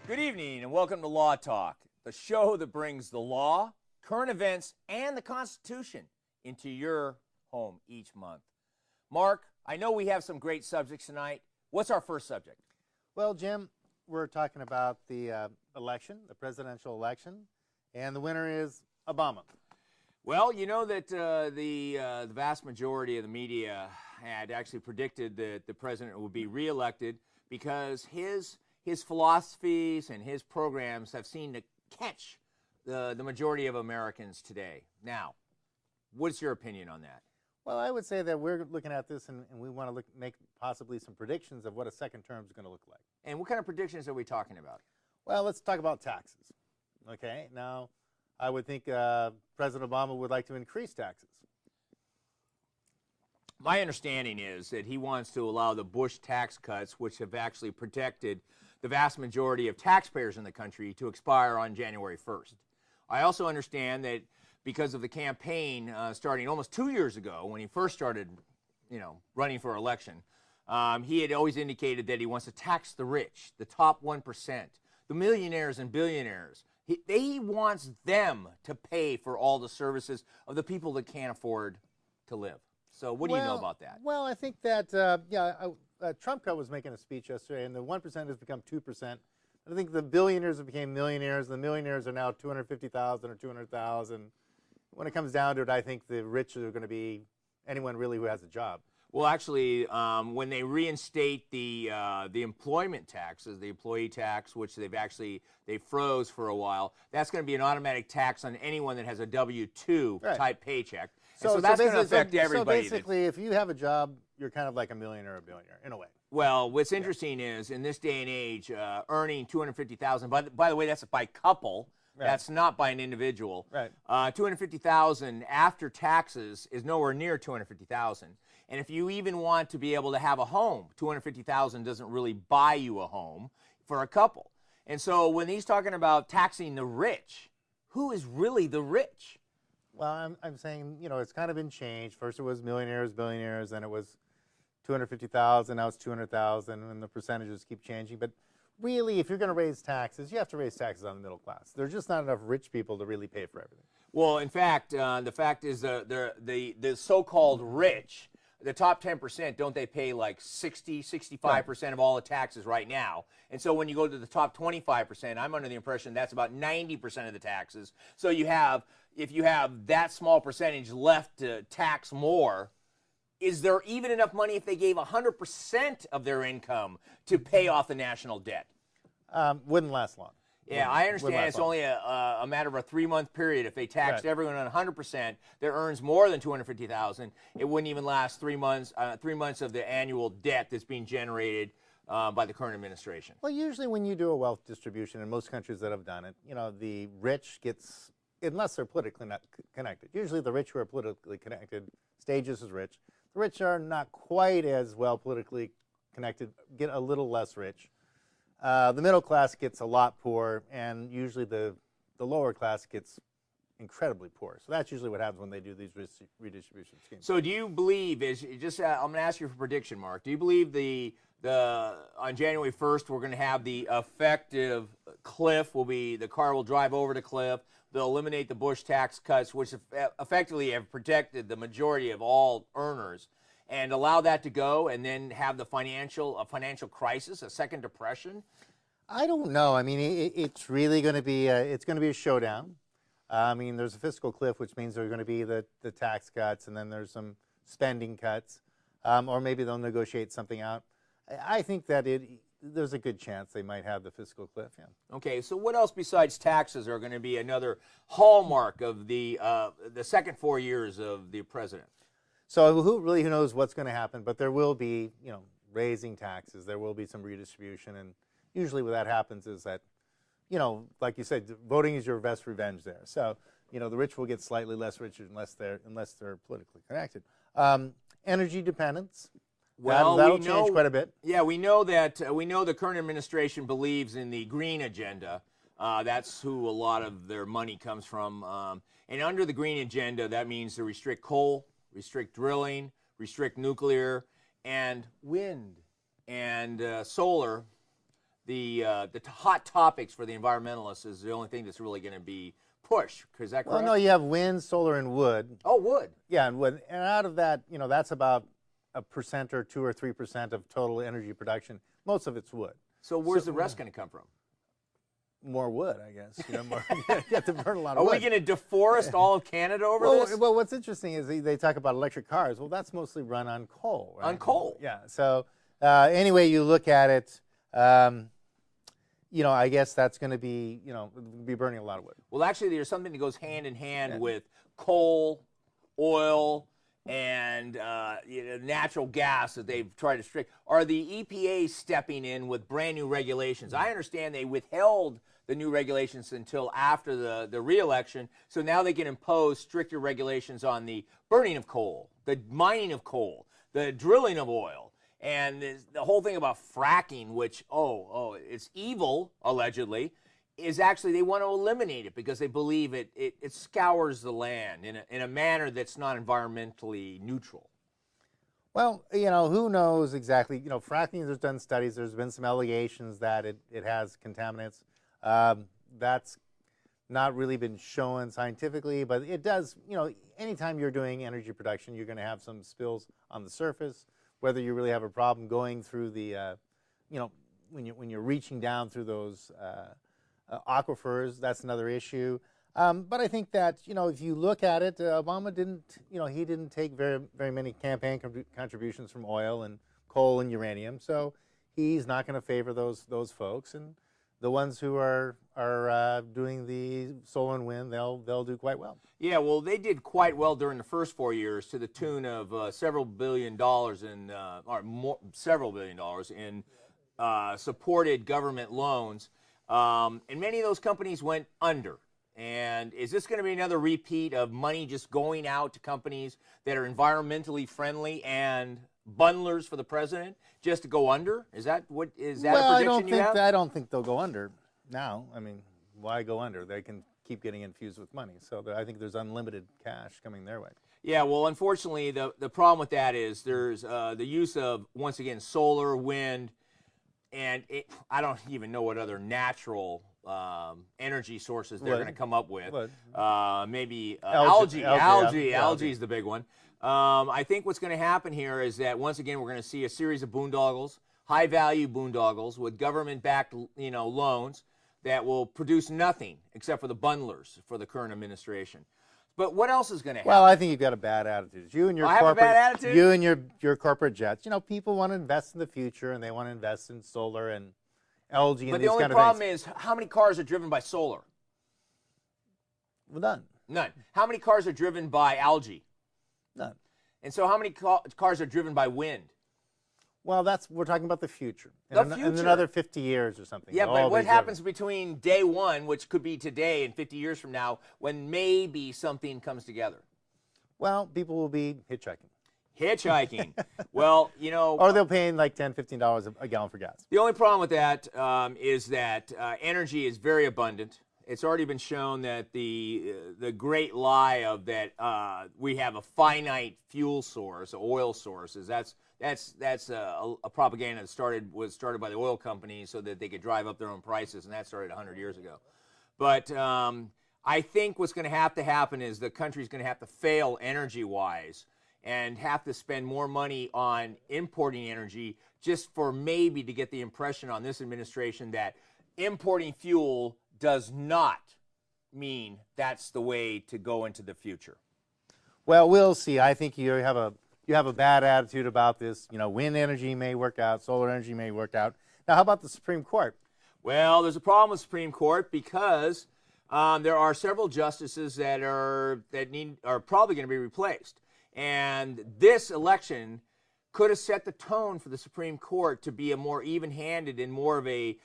Good evening and welcome to Law Talk, the show that brings the law, current events, and the Constitution into your home each month. Mark, I know we have some great subjects tonight. What's our first subject? Well, Jim, we're talking about the election, the presidential election, and the winner is Obama. Well, you know that the vast majority of the media had actually predicted that the president would be reelected because his philosophies and his programs have seemed to catch the majority of Americans today. Now, what's your opinion on that? Well, I would say that we're looking at this and we want to make possibly some predictions of what a second term is going to look like. And what kind of predictions are we talking about? Well, let's talk about taxes. Okay, now I would think President Obama would like to increase taxes. My understanding is that he wants to allow the Bush tax cuts, which have actually protected the vast majority of taxpayers in the country, to expire on January 1st. I also understand that because of the campaign starting almost 2 years ago when he first started, running for election, he had always indicated that he wants to tax the rich, the top 1%, the millionaires and billionaires. He wants them to pay for all the services of the people that can't afford to live. So what do you know about that? Well, I think that, Trump was making a speech yesterday, and the 1% has become 2%. I think the billionaires have become millionaires, and the millionaires are now 250,000 or 200,000. When it comes down to it, I think the rich are going to be anyone really who has a job. Well, actually, when they reinstate the employment taxes, the employee tax, which they froze for a while, that's going to be an automatic tax on anyone that has a W-2 type paycheck. So that's going to affect everybody. So basically, if you have a job, you're kind of like a millionaire or a billionaire in a way. Well, what's interesting is in this day and age, earning $250,000. By the way, that's by couple. Right. That's not by an individual. Right. $250,000 after taxes is nowhere near $250,000. And if you even want to be able to have a home, $250,000 doesn't really buy you a home for a couple. And so when he's talking about taxing the rich, who is really the rich? Well, I'm saying, it's kind of been changed. First it was millionaires, billionaires, then it was 250,000, now it's 200,000, and the percentages keep changing. But really, if you're going to raise taxes, you have to raise taxes on the middle class. There's just not enough rich people to really pay for everything. Well, in fact, the fact is the so-called rich, the top 10%, don't they pay like 65% of all the taxes right now? And so when you go to the top 25%, I'm under the impression that's about 90% of the taxes. So if you have that small percentage left to tax more, is there even enough money if they gave 100% of their income to pay off the national debt? Wouldn't last long. Yeah, I understand it's only a matter of a 3-month period. If they taxed everyone on 100% that earns more than $250,000, it wouldn't even last 3 months. 3 months of the annual debt that's being generated by the current administration. Well, usually when you do a wealth distribution in most countries that have done it, the rich gets, unless they're politically not connected. Usually the rich who are politically connected stay just as rich. The rich are not quite as well politically connected, get a little less rich. The middle class gets a lot poorer, and usually the lower class gets incredibly poor. So that's usually what happens when they do these redistribution schemes. So do you believe, I'm going to ask you for a prediction, Mark, do you believe on January 1st we're going to have the effective cliff, the car will drive over the cliff, they'll eliminate the Bush tax cuts, which effectively have protected the majority of all earners, and allow that to go, and then have a financial crisis, a second depression? I don't know. I mean, it's really going to be a showdown. I mean, there's a fiscal cliff, which means there are going to be the tax cuts, and then there's some spending cuts, or maybe they'll negotiate something out. I think that there's a good chance they might have the fiscal cliff. Yeah. Okay. So what else besides taxes are going to be another hallmark of the second 4 years of the president? So who knows what's going to happen? But there will be, raising taxes. There will be some redistribution, and usually what that happens is that, like you said, voting is your best revenge there. So, the rich will get slightly less rich unless they're politically connected. Energy dependence. Well, that'll change quite a bit. Yeah, we know the current administration believes in the green agenda. That's who a lot of their money comes from. And under the green agenda, that means to restrict coal, restrict drilling, restrict nuclear, and wind and solar. hot topics for the environmentalists is the only thing that's really going to be pushed. Is that correct? Well, no, you have wind, solar, and wood. Oh, wood. Yeah, and wood. And out of that, that's about 1% or 2 or 3% of total energy production. Most of it's wood. So where's the rest going to come from? More wood, I guess. More, you have to burn a lot of Are wood. we going to deforest all of Canada over this? Well, what's interesting is they talk about electric cars. Well, that's mostly run on coal. Right? On coal. Yeah. So any way you look at it, I guess that's going to be, be burning a lot of wood. Well, actually, there's something that goes hand in hand with coal, oil, and natural gas that they've tried to strict. Are the EPA stepping in with brand new regulations? I understand they withheld the new regulations until after the re-election, so now they can impose stricter regulations on the burning of coal, the mining of coal, the drilling of oil, and the whole thing about fracking, which, it's evil, allegedly, is actually they want to eliminate it because they believe it scours the land in a manner that's not environmentally neutral. Well, who knows exactly. Fracking, there's done studies. There's been some allegations that it has contaminants. That's not really been shown scientifically, but it does, anytime you're doing energy production, you're going to have some spills on the surface, whether you really have a problem going through the, when you're reaching down through those aquifers, that's another issue. But I think that, if you look at it, Obama didn't, he didn't take very many campaign contributions from oil and coal and uranium. So he's not going to favor those folks. And the ones who are doing the solar and wind, they'll do quite well. Yeah, well, they did quite well during the first 4 years to the tune of several billion dollars in, several billion dollars in supported government loans. And many of those companies went under. And is this going to be another repeat of money just going out to companies that are environmentally friendly and bundlers for the president just to go under? Is that a prediction you have? I don't think they'll go under now. I mean, why go under? They can keep getting infused with money. So I think there's unlimited cash coming their way. Yeah, well, unfortunately, the problem with that is there's the use of, once again, solar, wind, and I don't even know what other natural energy sources they're going to come up with. Maybe algae. Algae is the big one. I think what's going to happen here is that, once again, we're going to see a series of boondoggles, high-value boondoggles with government-backed loans that will produce nothing except for the bundlers for the current administration. But what else is going to happen? Well, I think you've got a bad attitude. You and your have a bad attitude? You and your corporate jets. People want to invest in the future, and they want to invest in solar and algae and these kind of things. But the only problem is, how many cars are driven by solar? Well, none. None. How many cars are driven by algae? None. And so how many cars are driven by wind? Well, we're talking about the future. The in future. another 50 years or something. Yeah, but what happens between day one, which could be today, and 50 years from now, when maybe something comes together? Well, people will be hitchhiking. Hitchhiking. Well, Or they'll pay like $10, $15 a gallon for gas. The only problem with that is that energy is very abundant. It's already been shown that the great lie of that we have a finite fuel source, oil sources. That's a propaganda that was started by the oil companies so that they could drive up their own prices, and that started 100 years ago. But I think what's going to have to happen is the country's going to have to fail energy-wise and have to spend more money on importing energy just for maybe to get the impression on this administration that importing fuel does not mean that's the way to go into the future. Well, we'll see. I think you have a bad attitude about this. Wind energy may work out, solar energy may work out. Now, how about the Supreme Court? Well, there's a problem with the Supreme Court because there are several justices that are probably going to be replaced. And this election could have set the tone for the Supreme Court to be a more even-handed and more of a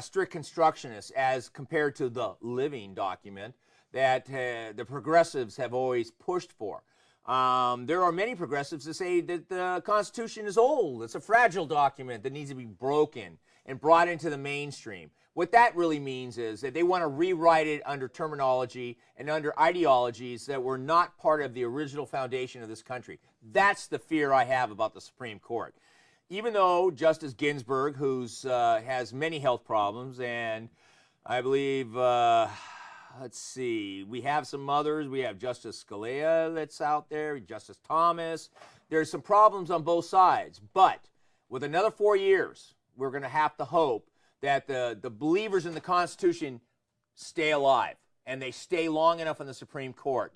strict constructionist as compared to the living document that the progressives have always pushed for. There are many progressives that say that the Constitution is old. It's a fragile document that needs to be broken and brought into the mainstream. What that really means is that they want to rewrite it under terminology and under ideologies that were not part of the original foundation of this country. That's the fear I have about the Supreme Court. even though Justice Ginsburg, who's has many health problems, and I believe, let's see, we have some others. We have Justice Scalia that's out there, Justice Thomas. There's some problems on both sides, but with another 4 years, we're going to have to hope that the believers in the Constitution stay alive and they stay long enough in the Supreme Court